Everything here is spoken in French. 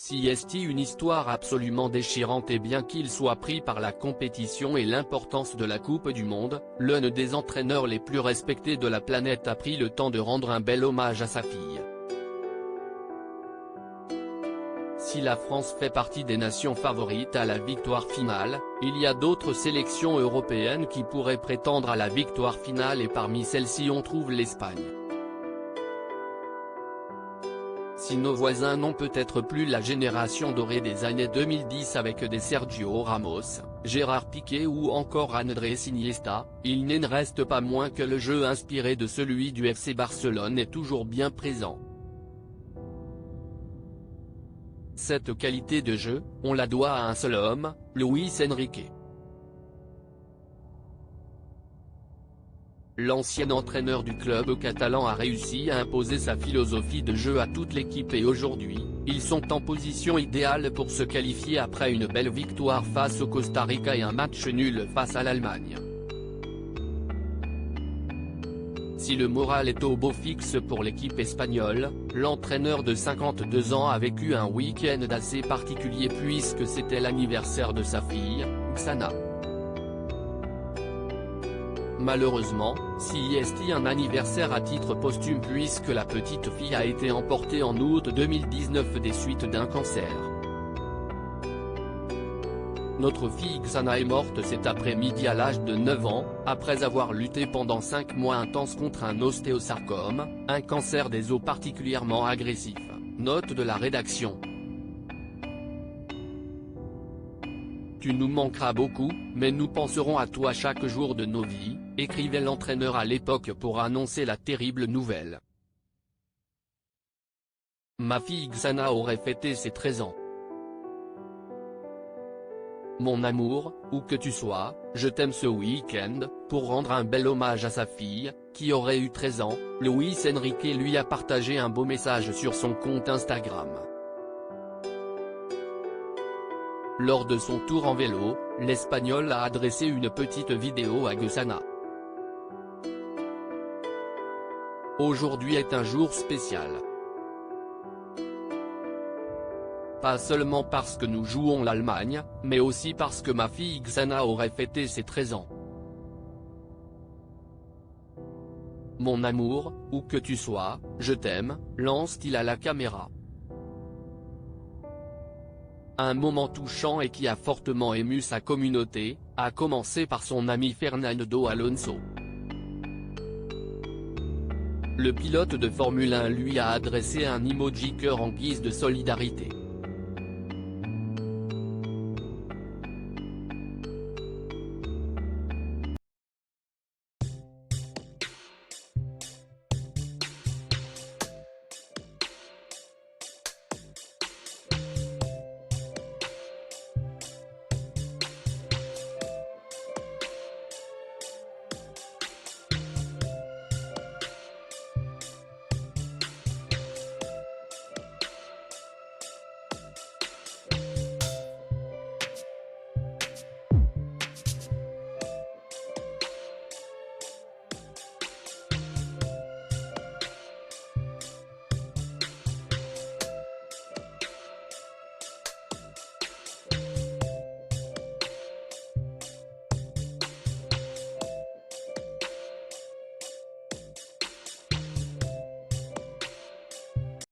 C'est une histoire absolument déchirante et bien qu'il soit pris par la compétition et l'importance de la Coupe du Monde, l'un des entraîneurs les plus respectés de la planète a pris le temps de rendre un bel hommage à sa fille. Si la France fait partie des nations favorites à la victoire finale, il y a d'autres sélections européennes qui pourraient prétendre à la victoire finale et parmi celles-ci on trouve l'Espagne. Si nos voisins n'ont peut-être plus la génération dorée des années 2010 avec des Sergio Ramos, Gérard Piqué ou encore Andrés Iniesta, il n'en reste pas moins que le jeu inspiré de celui du FC Barcelone est toujours bien présent. Cette qualité de jeu, on la doit à un seul homme, Luis Enrique. L'ancien entraîneur du club catalan a réussi à imposer sa philosophie de jeu à toute l'équipe et aujourd'hui, ils sont en position idéale pour se qualifier après une belle victoire face au Costa Rica et un match nul face à l'Allemagne. Si le moral est au beau fixe pour l'équipe espagnole, l'entraîneur de 52 ans a vécu un week-end assez particulier puisque c'était l'anniversaire de sa fille, Xana. Malheureusement, c'est un anniversaire à titre posthume puisque la petite fille a été emportée en août 2019 des suites d'un cancer. Notre fille Xana est morte cet après-midi à l'âge de 9 ans, après avoir lutté pendant 5 mois intenses contre un ostéosarcome, un cancer des os particulièrement agressif, note de la rédaction. Tu nous manqueras beaucoup, mais nous penserons à toi chaque jour de nos vies, écrivait l'entraîneur à l'époque pour annoncer la terrible nouvelle. Ma fille Xana aurait fêté ses 13 ans. Mon amour, où que tu sois, je t'aime ce week-end, pour rendre un bel hommage à sa fille, qui aurait eu 13 ans, Luis Enrique lui a partagé un beau message sur son compte Instagram. Lors de son tour en vélo, l'Espagnol a adressé une petite vidéo à Xana. Aujourd'hui est un jour spécial. Pas seulement parce que nous jouons l'Allemagne, mais aussi parce que ma fille Xana aurait fêté ses 13 ans. Mon amour, où que tu sois, je t'aime, lance-t-il à la caméra. Un moment touchant et qui a fortement ému sa communauté, à commencer par son ami Fernando Alonso. Le pilote de Formule 1 lui a adressé un emoji cœur en guise de solidarité.